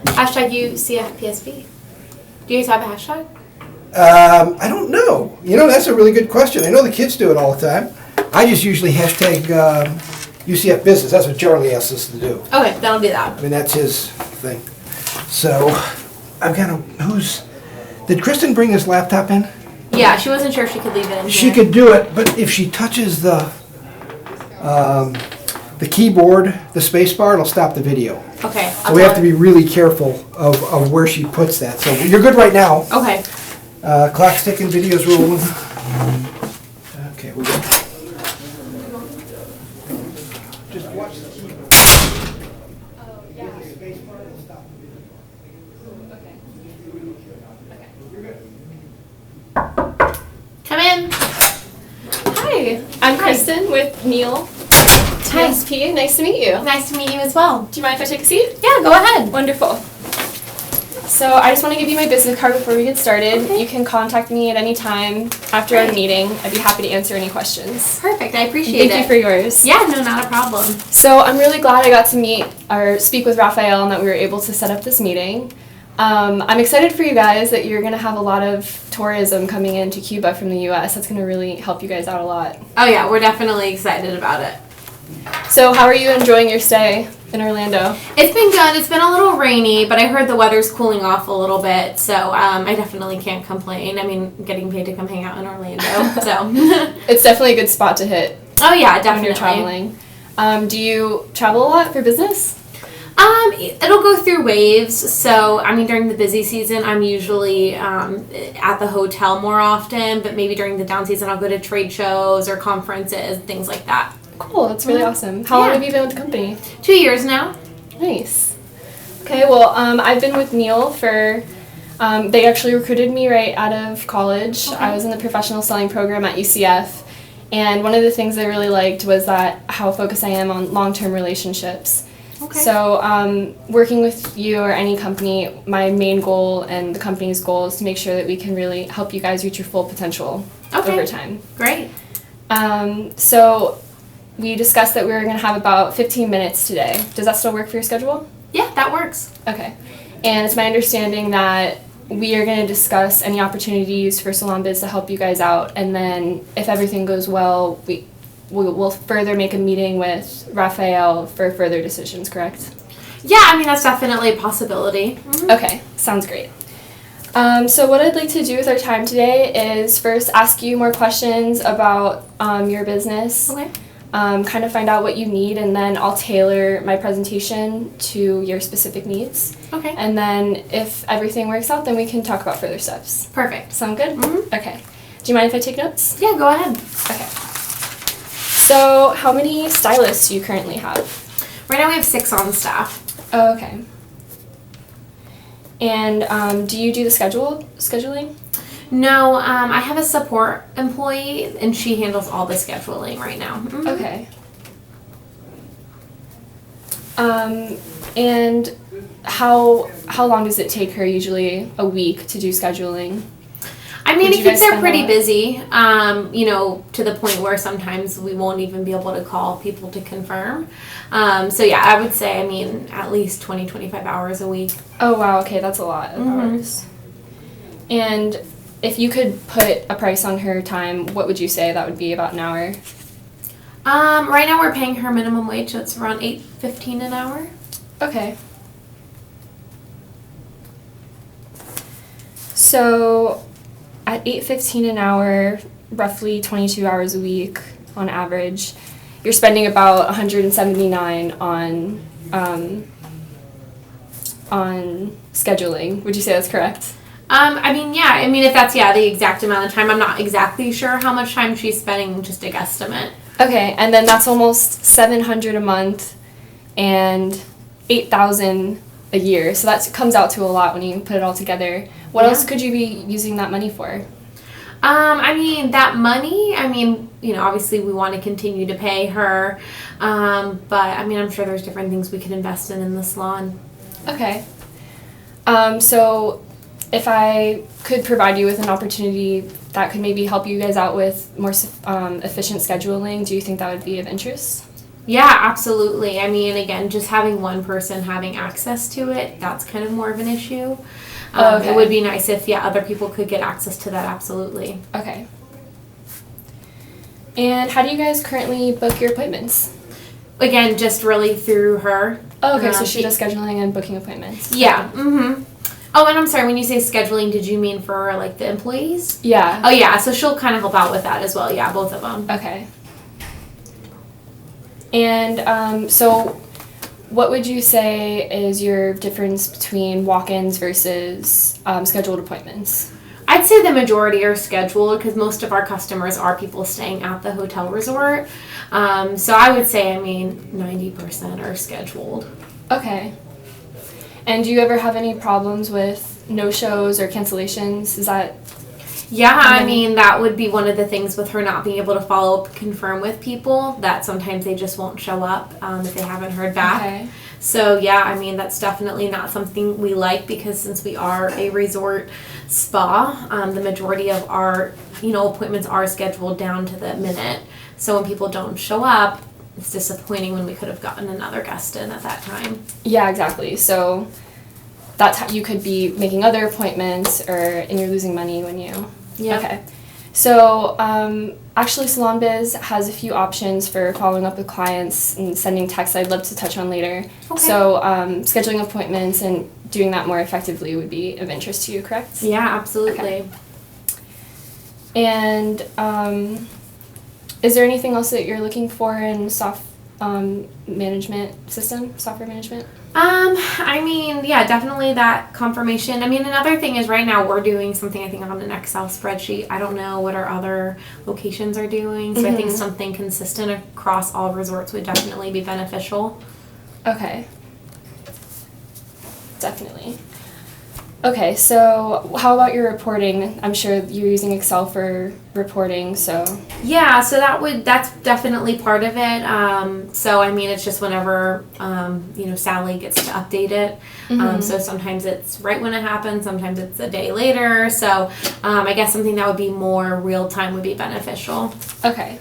Hashtag UCFPSB. Do you guys have a hashtag? I don't know. That's a really good question. I know the kids do it all the time. I just usually hashtag UCF business. That's what Charlie asks us to do. Okay, that'll be that. I mean, that's his thing. So, did Kristen bring his laptop in? Yeah, she wasn't sure if she could leave it in She here. could do it, but if she touches the keyboard, the space bar, it'll stop the video. Okay. So we have to be really careful of where she puts that. So you're good right now. Okay. Clock's ticking, video's rolling. Okay, we're good. Just watch the keyboard. Come in. Hi, I'm Kristen with Neil. TSP, nice to meet you. Nice to meet you as well. Do you mind if I take a seat? Yeah, go ahead. Wonderful. So I just want to give you my business card before we get started. Okay. You can contact me at any time after our meeting. I'd be happy to answer any questions. Perfect. I appreciate it. Thank you for yours. Yeah, no, not a problem. So I'm really glad I got to meet or speak with Raphael and that we were able to set up this meeting. I'm excited for you guys that you're going to have a lot of tourism coming into Cuba from the U.S. That's going to really help you guys out a lot. Oh yeah, we're definitely excited about it. So how are you enjoying your stay in Orlando? It's been good. It's been a little rainy, but I heard the weather's cooling off a little bit, so I definitely can't complain. I mean, getting paid to come hang out in Orlando, so. It's definitely a good spot to hit. Oh yeah, definitely. When you're traveling. Do you travel a lot for business? It'll go through waves. So, I mean, during the busy season, I'm usually at the hotel more often, but maybe during the down season, I'll go to trade shows or conferences, things like that. Cool, that's really awesome. How long have you been with the company? 2 years now. Nice. Okay, well, I've been with Neil for, they actually recruited me right out of college. Okay. I was in the professional selling program at UCF, and one of the things I really liked was that how focused I am on long-term relationships. Okay. So working with you or any company, my main goal and the company's goal is to make sure that we can really help you guys reach your full potential over time. Great. So we discussed that we were going to have about 15 minutes today. Does that still work for your schedule? Yeah, that works. Okay. And it's my understanding that we are going to discuss any opportunities for Salon Biz to help you guys out, and then if everything goes well, we'll further make a meeting with Raphael for further decisions, correct? Yeah, I mean, that's definitely a possibility. Mm-hmm. Okay, sounds great. So what I'd like to do with our time today is first ask you more questions about your business. Okay. Kind of find out what you need, and then I'll tailor my presentation to your specific needs. Okay. And then if everything works out, then we can talk about further steps. Perfect. Sound good? Mm-hmm. Okay. Do you mind if I take notes? Yeah, go ahead. Okay. So how many stylists do you currently have? Right now we have 6 on staff. Oh, okay. And do you do the scheduling? No, I have a support employee, and she handles all the scheduling right now. Mm-hmm. Okay. And how long does it take her usually a week to do scheduling? I mean, Would it you keeps guys her spend pretty a lot? busy, to the point where sometimes we won't even be able to call people to confirm. So yeah, I would say, I mean, at least 20, 25 hours a week. Oh, wow. Okay, that's a lot of hours. And if you could put a price on her time, what would you say that would be about an hour? Right now we're paying her minimum wage, so it's around $8.15 an hour. Okay. So at $8.15 an hour, roughly 22 hours a week on average, you're spending about $179 on scheduling. Would you say that's correct? If that's the exact amount of time. I'm not exactly sure how much time she's spending, just a guesstimate. Okay, and then that's almost $700 a month and $8,000 a year. So that comes out to a lot when you put it all together. What else could you be using that money for? That money, obviously we want to continue to pay her. But I'm sure there's different things we could invest in the salon. Okay. So if I could provide you with an opportunity that could maybe help you guys out with more efficient scheduling, do you think that would be of interest? Yeah, absolutely. I mean, again, just having one person having access to it, that's kind of more of an issue. Okay. It would be nice if, other people could get access to that, absolutely. Okay. And how do you guys currently book your appointments? Again, just really through her. Oh, okay, so she does scheduling and booking appointments. Yeah, mm-hmm. Oh, and I'm sorry, when you say scheduling, did you mean for, like, the employees? Yeah. Oh, yeah, so she'll kind of help out with that as well. Yeah, both of them. Okay. And so what would you say is your difference between walk-ins versus scheduled appointments? I'd say the majority are scheduled because most of our customers are people staying at the hotel resort. So I would say, 90% are scheduled. Okay. And do you ever have any problems with no-shows or cancellations? Is that... Yeah, that would be one of the things with her not being able to follow up, confirm with people, that sometimes they just won't show up if they haven't heard back. Okay. So, that's definitely not something we like because since we are a resort spa, the majority of our, appointments are scheduled down to the minute. So when people don't show up, it's disappointing when we could have gotten another guest in at that time. Yeah, exactly. So that's how you could be making other appointments and you're losing money when you... Yeah. Okay. So actually Salon Biz has a few options for following up with clients and sending texts I'd love to touch on later. Okay. So scheduling appointments and doing that more effectively would be of interest to you, correct? Yeah, absolutely. Okay. And is there anything else that you're looking for in software management? Definitely that confirmation. Another thing is right now we're doing something I think on an Excel spreadsheet. I don't know what our other locations are doing, so I think something consistent across all resorts would definitely be beneficial. Okay. Definitely. Okay, so how about your reporting? I'm sure you're using Excel for reporting, so... Yeah, so that's definitely part of it. It's just whenever, Sally gets to update it. So sometimes it's right when it happens, sometimes it's a day later. So I guess something that would be more real time would be beneficial. Okay.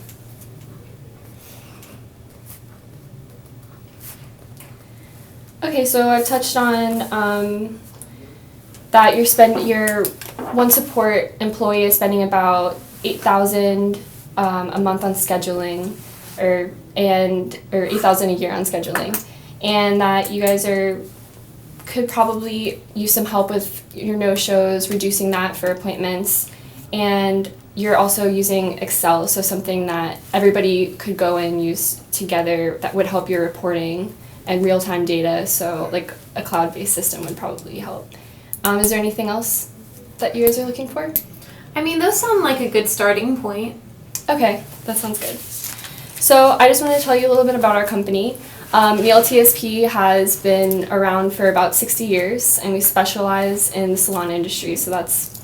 Okay, so I've touched on... that your one support employee is spending about $8,000 a month on scheduling, or $8,000 a year on scheduling, and that you guys could probably use some help with your no-shows, reducing that for appointments, and you're also using Excel, so something that everybody could go and use together that would help your reporting and real-time data. So like a cloud-based system would probably help. Is there anything else that you guys are looking for? Those sound like a good starting point. Okay, that sounds good. So I just wanted to tell you a little bit about our company. Neil TSP has been around for about 60 years, and we specialize in the salon industry, so that's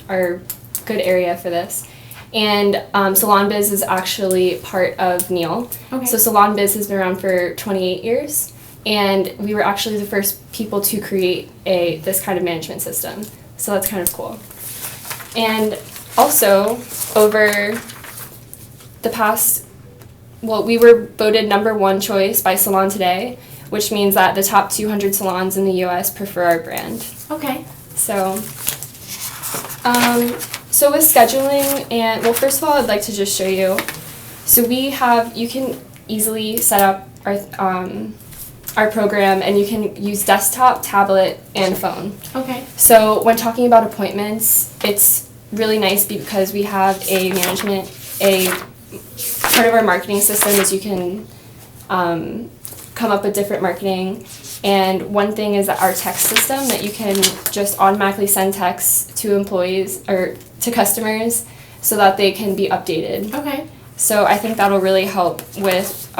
our good area for this. And Salon Biz is actually part of Neil. Okay. So Salon Biz has been around for 28 years. And we were actually the first people to create this kind of management system. So that's kind of cool. And also, over the past, we were voted #1 choice by Salon Today, which means that the top 200 salons in the U.S. prefer our brand. Okay. So with scheduling, first of all, I'd like to just show you. So you can easily set up our program, and you can use desktop, tablet, and phone. Okay. So when talking about appointments, it's really nice because we have part of our marketing system is you can come up with different marketing. And one thing is that our text system, that you can just automatically send texts to employees or to customers so that they can be updated. Okay. So I think that'll really help with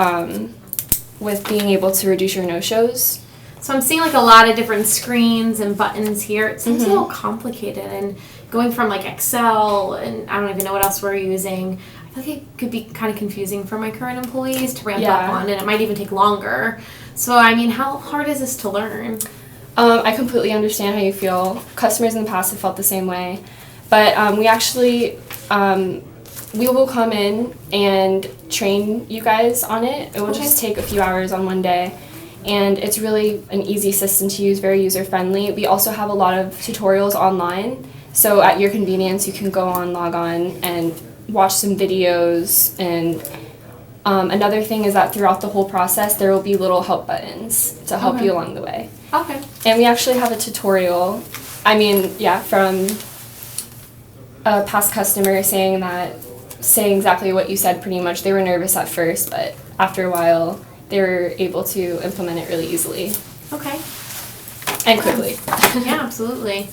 being able to reduce your no-shows. So I'm seeing like a lot of different screens and buttons here. It seems a little complicated, and going from like Excel and I don't even know what else we're using. I feel like it could be kind of confusing for my current employees to ramp up on, and it might even take longer. So how hard is this to learn? I completely understand how you feel. Customers in the past have felt the same way. But we actually we will come in and train you guys on it. It will just take a few hours on one day. And it's really an easy system to use, very user-friendly. We also have a lot of tutorials online. So at your convenience, you can go on, log on, and watch some videos. And another thing is that throughout the whole process, there will be little help buttons to help you along the way. Okay. And we actually have a tutorial, from a past customer saying exactly what you said pretty much. They were nervous at first, but after a while, they were able to implement it really easily. Okay. And quickly. Yeah, absolutely.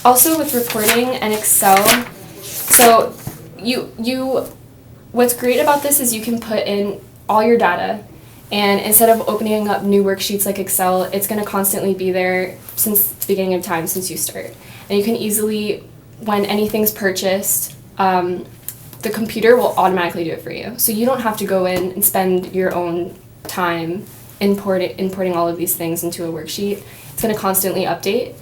Also with reporting and Excel, so what's great about this is you can put in all your data, and instead of opening up new worksheets like Excel, it's going to constantly be there since the beginning of time, since you start. And you can easily, when anything's purchased, the computer will automatically do it for you. So you don't have to go in and spend your own time importing all of these things into a worksheet. It's going to constantly update.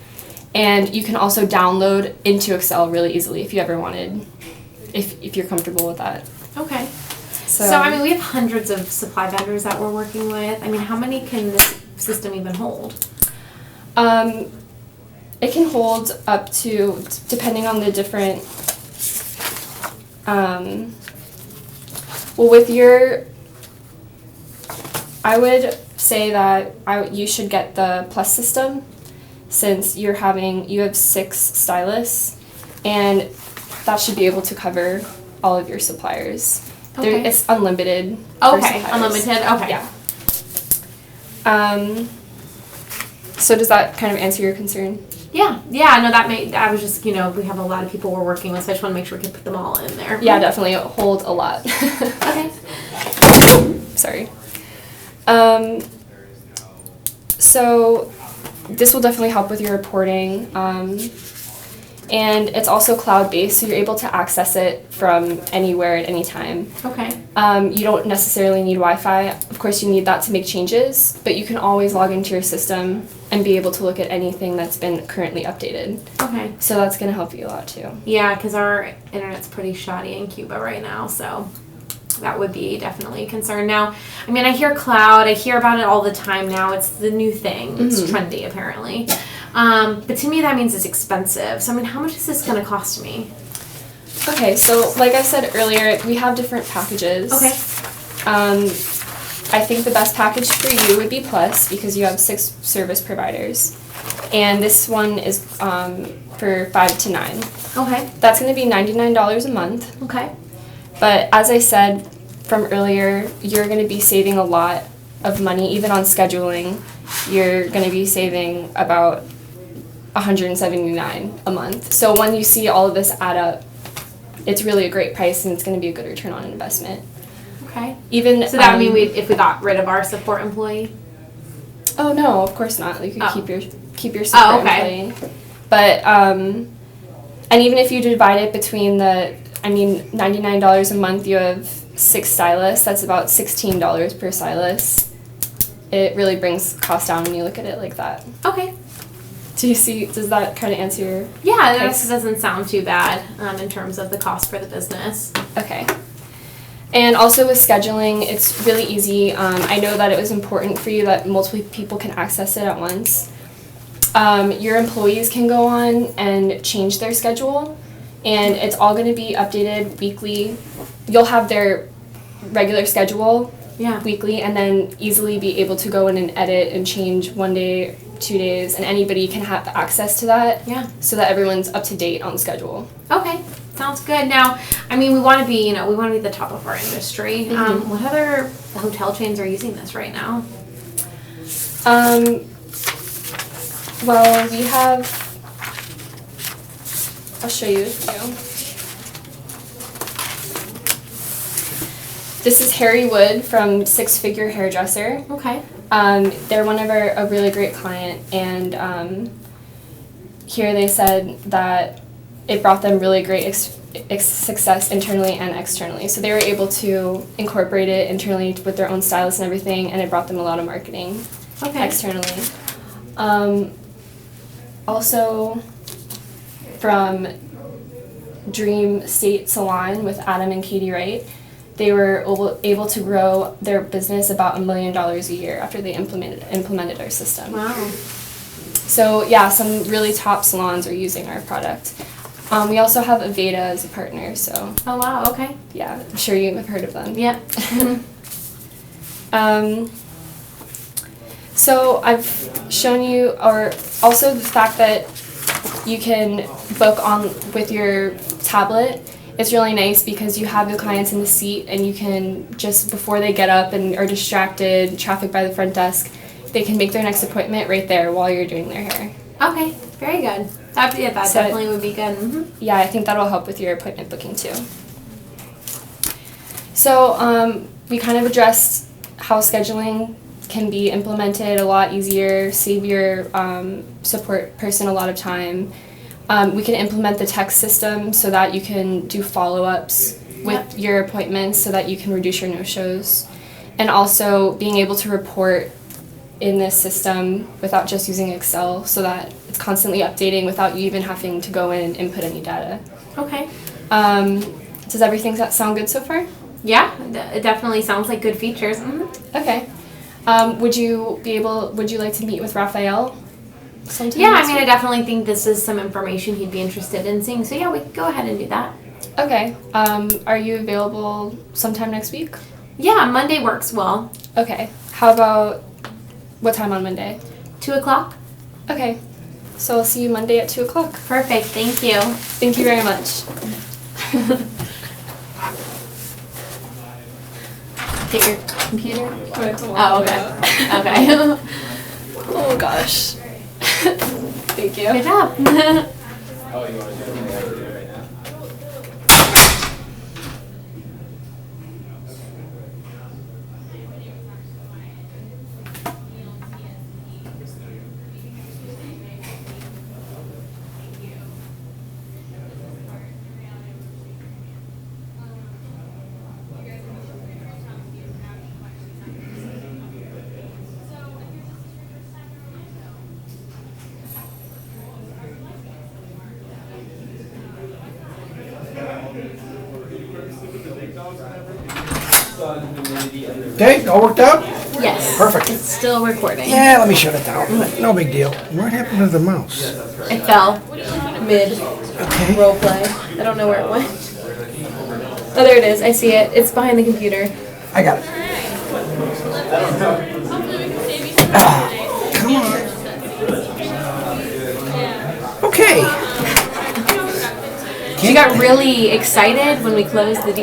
And you can also download into Excel really easily if you ever wanted, if you're comfortable with that. Okay. So, we have hundreds of supply vendors that we're working with. How many can this system even hold? It can hold up to, depending on the different, I would say that you should get the Plus system, since you have 6 stylists, and that should be able to cover all of your suppliers. Okay. It's unlimited. Okay, unlimited. Okay. Yeah. So does that kind of answer your concern? Yeah. No, I was just, we have a lot of people we're working with, so I just want to make sure we can put them all in there. Yeah, definitely. It holds a lot. Okay. Sorry. So this will definitely help with your reporting. And it's also cloud-based, so you're able to access it from anywhere at any time. Okay. You don't necessarily need Wi-Fi. Of course, you need that to make changes, but you can always log into your system and be able to look at anything that's been currently updated. Okay. So that's going to help you a lot, too. Yeah, because our internet's pretty shoddy in Cuba right now, so that would be definitely a concern. Now, I hear cloud. I hear about it all the time now. It's the new thing. It's trendy, apparently. But to me, that means it's expensive. So, how much is this going to cost me? Okay, so like I said earlier, we have different packages. Okay. I think the best package for you would be Plus, because you have 6 service providers. And this one is for 5 to 9. Okay. That's going to be $99 a month. Okay. But as I said from earlier, you're going to be saving a lot of money, even on scheduling. You're going to be saving about $179 a month. So when you see all of this add up, it's really a great price, and it's going to be a good return on investment. Okay. So that would mean if we got rid of our support employee? Oh no, of course not. You could keep your support employee. But and even if you divide it between $99 a month, you have 6 stylists. That's about $16 per stylist. It really brings cost down when you look at it like that. Okay. Does that kind of answer your... Yeah, that doesn't sound too bad in terms of the cost for the business. Okay. And also with scheduling, it's really easy. I know that it was important for you that multiple people can access it at once. Your employees can go on and change their schedule, and it's all going to be updated weekly. You'll have their regular schedule weekly, and then easily be able to go in and edit and change 1 day, 2 days, and anybody can have access to that. Yeah. So that everyone's up to date on the schedule. Okay. Sounds good. Now, we want to be, the top of our industry. What other hotel chains are using this right now? Well, we have, I'll show you a few. This is Harry Wood from Six Figure Hairdresser. Okay. They're one of a really great client, and here they said that it brought them really great success internally and externally. So they were able to incorporate it internally with their own stylists and everything, and it brought them a lot of marketing externally. Also, from Dream State Salon with Adam and Katie Wright, they were able to grow their business about $1 million a year after they implemented our system. Wow. So yeah, some really top salons are using our product. We also have Aveda as a partner, so Oh wow. Okay. yeah, I'm sure you have heard of them. Yep. So I've shown you, or also the fact that you can book on with your tablet. It's really nice because you have your clients in the seat and you can just, before they get up and are distracted, traffic by the front desk, they can make their next appointment right there while you're doing their hair. Okay. Very good. That So definitely would be good. Yeah, I think that'll help with your appointment booking too. So we kind of addressed how scheduling can be implemented a lot easier, save your support person a lot of time. We can implement the text system so that you can do follow-ups with your appointments so that you can reduce your no-shows. And also being able to report in this system without just using Excel so that it's constantly updating without you even having to go in and input any data. Okay. Does everything sound good so far? Yeah, it definitely sounds like good features. Okay. Would you like to meet with Raphael sometime? Yeah, I next mean, I week? definitely think this is some information he'd be interested in seeing. So yeah, we can go ahead and do that. Okay. Are you available sometime next week? Yeah, Monday works well. Okay. How about what time on Monday? 2:00. Okay. So I'll see you Monday at 2:00. Perfect. Thank you. Thank you very much. Get your computer. Oh, Oh, okay. Okay. oh gosh. Thank you. Good job. Okay, all worked out? Yes. Perfect. It's still recording. Yeah, let me shut it down. No big deal. What happened to the mouse? It fell mid Okay. role play. I don't know where it went. Oh, there it is. I see it. It's behind the computer. I got it. Ah, come on. Okay. She got really excited when we closed the deal.